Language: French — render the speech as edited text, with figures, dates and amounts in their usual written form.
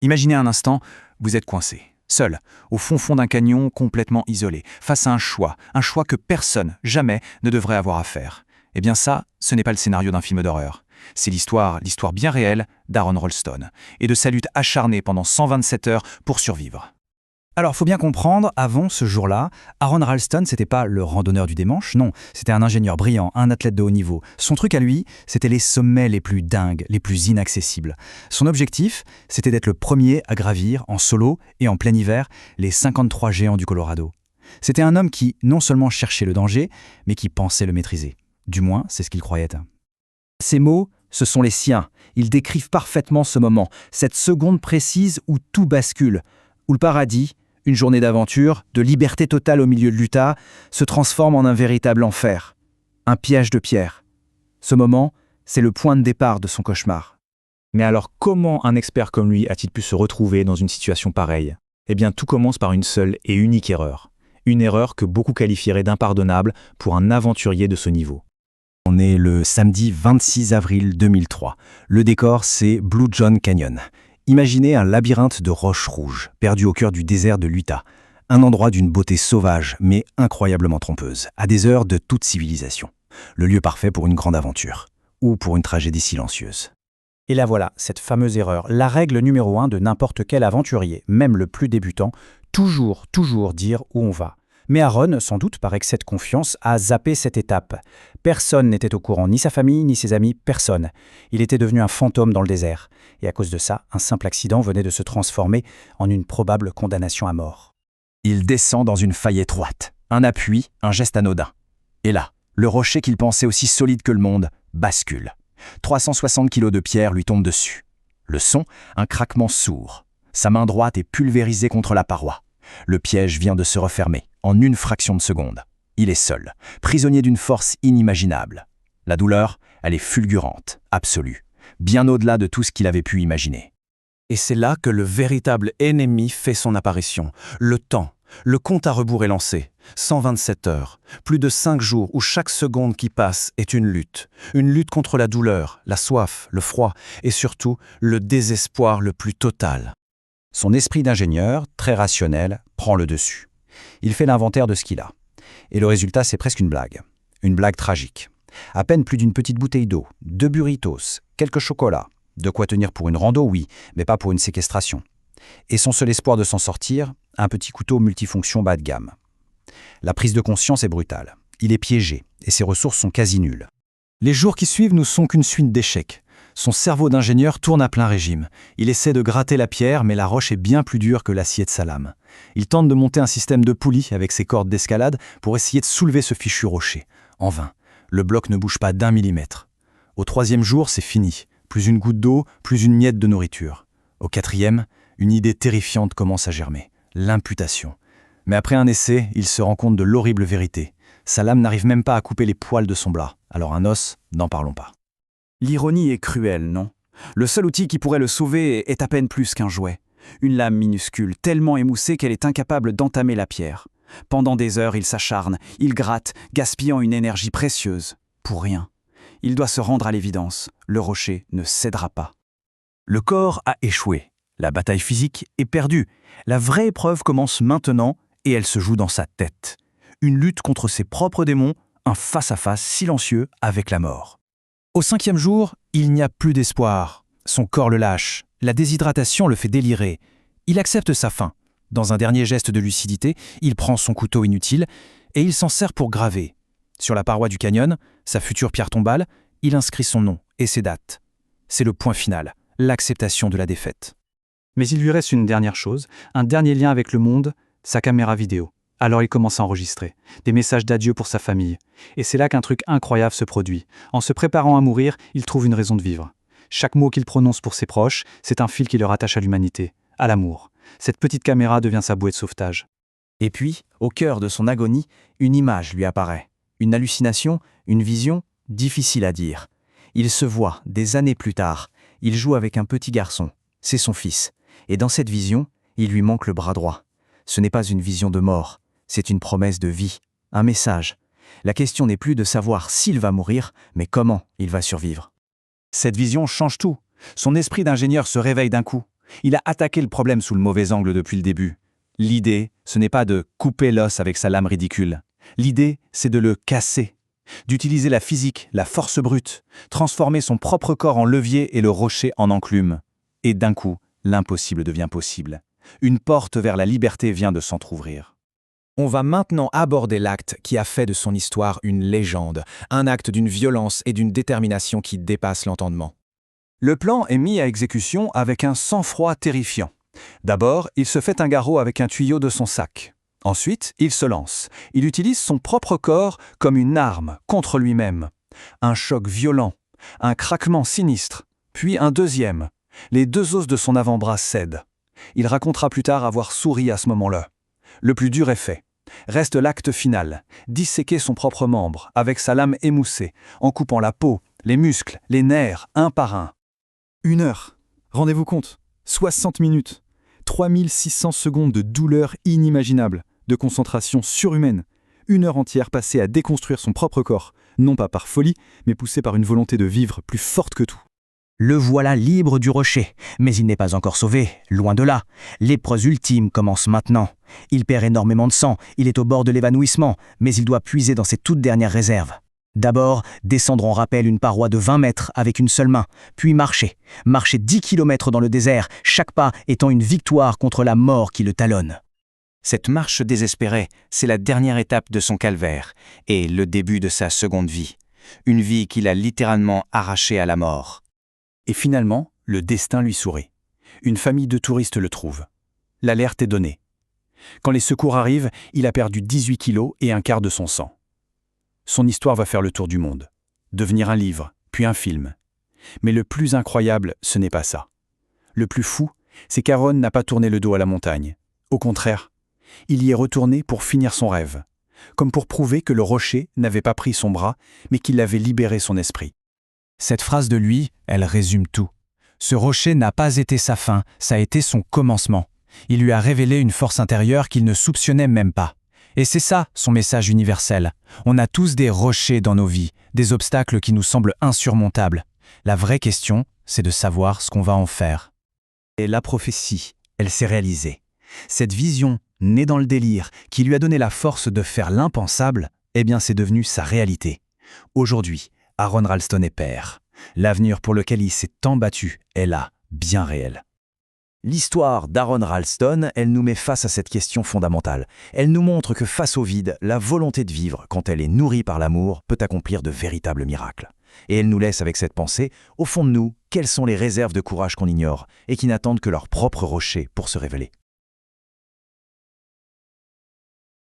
Imaginez un instant, vous êtes coincé, seul, au fond d'un canyon complètement isolé, face à un choix que personne, jamais, ne devrait avoir à faire. Eh bien ça, ce n'est pas le scénario d'un film d'horreur. C'est l'histoire bien réelle d'Aaron Ralston, et de sa lutte acharnée pendant 127 heures pour survivre. Alors, faut bien comprendre, avant ce jour-là, Aaron Ralston, c'était pas le randonneur du dimanche, non, c'était un ingénieur brillant, un athlète de haut niveau. Son truc à lui, c'était les sommets les plus dingues, les plus inaccessibles. Son objectif, c'était d'être le premier à gravir, en solo et en plein hiver, les 53 géants du Colorado. C'était un homme qui, non seulement cherchait le danger, mais qui pensait le maîtriser. Du moins, c'est ce qu'il croyait. Ces mots, ce sont les siens. Ils décrivent parfaitement ce moment, cette seconde précise où tout bascule, où le paradis, une journée d'aventure, de liberté totale au milieu de l'Utah, se transforme en un véritable enfer. Un piège de pierre. Ce moment, c'est le point de départ de son cauchemar. Mais alors comment un expert comme lui a-t-il pu se retrouver dans une situation pareille? Eh bien tout commence par une seule et unique erreur. Une erreur que beaucoup qualifieraient d'impardonnable pour un aventurier de ce niveau. On est le samedi 26 avril 2003. Le décor, c'est Blue John Canyon. Imaginez un labyrinthe de roches rouges, perdu au cœur du désert de l'Utah. Un endroit d'une beauté sauvage, mais incroyablement trompeuse, à des heures de toute civilisation. Le lieu parfait pour une grande aventure, ou pour une tragédie silencieuse. Et là voilà, cette fameuse erreur, la règle numéro 1 de n'importe quel aventurier, même le plus débutant, toujours dire où on va. Mais Aaron, sans doute par excès de confiance, a zappé cette étape. Personne n'était au courant, ni sa famille, ni ses amis, personne. Il était devenu un fantôme dans le désert. Et à cause de ça, un simple accident venait de se transformer en une probable condamnation à mort. Il descend dans une faille étroite. Un appui, un geste anodin. Et là, le rocher qu'il pensait aussi solide que le monde bascule. 360 kilos de pierre lui tombent dessus. Le son, un craquement sourd. Sa main droite est pulvérisée contre la paroi. Le piège vient de se refermer, en une fraction de seconde. Il est seul, prisonnier d'une force inimaginable. La douleur, elle est fulgurante, absolue, bien au-delà de tout ce qu'il avait pu imaginer. Et c'est là que le véritable ennemi fait son apparition. Le temps. Le compte à rebours est lancé. 127 heures. Plus de 5 jours où chaque seconde qui passe est une lutte. Une lutte contre la douleur, la soif, le froid et surtout le désespoir le plus total. Son esprit d'ingénieur, très rationnel, prend le dessus. Il fait l'inventaire de ce qu'il a. Et le résultat, c'est presque une blague. Une blague tragique. À peine plus d'une petite bouteille d'eau, 2 burritos, quelques chocolats. De quoi tenir pour une rando, oui, mais pas pour une séquestration. Et son seul espoir de s'en sortir, un petit couteau multifonction bas de gamme. La prise de conscience est brutale. Il est piégé, et ses ressources sont quasi nulles. Les jours qui suivent ne sont qu'une suite d'échecs. Son cerveau d'ingénieur tourne à plein régime. Il essaie de gratter la pierre, mais la roche est bien plus dure que l'acier de sa lame. Il tente de monter un système de poulies avec ses cordes d'escalade pour essayer de soulever ce fichu rocher. En vain. Le bloc ne bouge pas d'1 millimètre. Au 3e jour, c'est fini. Plus une goutte d'eau, plus une miette de nourriture. Au 4e, une idée terrifiante commence à germer. L'imputation. Mais après un essai, il se rend compte de l'horrible vérité. Sa lame n'arrive même pas à couper les poils de son bras. Alors un os, n'en parlons pas. L'ironie est cruelle, non? Le seul outil qui pourrait le sauver est à peine plus qu'un jouet. Une lame minuscule, tellement émoussée qu'elle est incapable d'entamer la pierre. Pendant des heures, il s'acharne, il gratte, gaspillant une énergie précieuse. Pour rien. Il doit se rendre à l'évidence. Le rocher ne cédera pas. Le corps a échoué. La bataille physique est perdue. La vraie épreuve commence maintenant et elle se joue dans sa tête. Une lutte contre ses propres démons, un face-à-face silencieux avec la mort. Au 5e jour, il n'y a plus d'espoir. Son corps le lâche. La déshydratation le fait délirer. Il accepte sa faim. Dans un dernier geste de lucidité, il prend son couteau inutile et il s'en sert pour graver. Sur la paroi du canyon, sa future pierre tombale, il inscrit son nom et ses dates. C'est le point final, l'acceptation de la défaite. Mais il lui reste une dernière chose, un dernier lien avec le monde, sa caméra vidéo. Alors il commence à enregistrer, des messages d'adieu pour sa famille. Et c'est là qu'un truc incroyable se produit. En se préparant à mourir, il trouve une raison de vivre. Chaque mot qu'il prononce pour ses proches, c'est un fil qui le rattache à l'humanité, à l'amour. Cette petite caméra devient sa bouée de sauvetage. Et puis, au cœur de son agonie, une image lui apparaît. Une hallucination, une vision, difficile à dire. Il se voit, des années plus tard, il joue avec un petit garçon. C'est son fils. Et dans cette vision, il lui manque le bras droit. Ce n'est pas une vision de mort. C'est une promesse de vie, un message. La question n'est plus de savoir s'il va mourir, mais comment il va survivre. Cette vision change tout. Son esprit d'ingénieur se réveille d'un coup. Il a attaqué le problème sous le mauvais angle depuis le début. L'idée, ce n'est pas de couper l'os avec sa lame ridicule. L'idée, c'est de le casser. D'utiliser la physique, la force brute, transformer son propre corps en levier et le rocher en enclume. Et d'un coup, l'impossible devient possible. Une porte vers la liberté vient de s'entr'ouvrir. On va maintenant aborder l'acte qui a fait de son histoire une légende, un acte d'une violence et d'une détermination qui dépassent l'entendement. Le plan est mis à exécution avec un sang-froid terrifiant. D'abord, il se fait un garrot avec un tuyau de son sac. Ensuite, il se lance. Il utilise son propre corps comme une arme contre lui-même. Un choc violent, un craquement sinistre, puis un deuxième. Les deux os de son avant-bras cèdent. Il racontera plus tard avoir souri à ce moment-là. Le plus dur est fait. Reste l'acte final, disséquer son propre membre avec sa lame émoussée, en coupant la peau, les muscles, les nerfs, un par un. 1 heure. Rendez-vous compte. 60 minutes. 3600 secondes de douleur inimaginable, de concentration surhumaine. 1 heure entière passée à déconstruire son propre corps, non pas par folie, mais poussé par une volonté de vivre plus forte que tout. Le voilà libre du rocher, mais il n'est pas encore sauvé, loin de là. L'épreuve ultime commence maintenant. Il perd énormément de sang, il est au bord de l'évanouissement, mais il doit puiser dans ses toutes dernières réserves. D'abord, descendre en rappel une paroi de 20 mètres avec une seule main, puis marcher 10 kilomètres dans le désert, chaque pas étant une victoire contre la mort qui le talonne. Cette marche désespérée, c'est la dernière étape de son calvaire et le début de sa seconde vie. Une vie qu'il a littéralement arrachée à la mort. Et finalement, le destin lui sourit. Une famille de touristes le trouve. L'alerte est donnée. Quand les secours arrivent, il a perdu 18 kilos et un quart de son sang. Son histoire va faire le tour du monde, devenir un livre, puis un film. Mais le plus incroyable, ce n'est pas ça. Le plus fou, c'est qu'Aaron n'a pas tourné le dos à la montagne. Au contraire, il y est retourné pour finir son rêve, comme pour prouver que le rocher n'avait pas pris son bras, mais qu'il avait libéré son esprit. Cette phrase de lui, elle résume tout. Ce rocher n'a pas été sa fin, ça a été son commencement. Il lui a révélé une force intérieure qu'il ne soupçonnait même pas. Et c'est ça, son message universel. On a tous des rochers dans nos vies, des obstacles qui nous semblent insurmontables. La vraie question, c'est de savoir ce qu'on va en faire. Et la prophétie, elle s'est réalisée. Cette vision, née dans le délire, qui lui a donné la force de faire l'impensable, eh bien c'est devenu sa réalité. Aujourd'hui, Aaron Ralston est père. L'avenir pour lequel il s'est tant battu est là, bien réel. L'histoire d'Aaron Ralston, elle nous met face à cette question fondamentale. Elle nous montre que face au vide, la volonté de vivre, quand elle est nourrie par l'amour, peut accomplir de véritables miracles. Et elle nous laisse avec cette pensée, au fond de nous, quelles sont les réserves de courage qu'on ignore et qui n'attendent que leur propre rocher pour se révéler.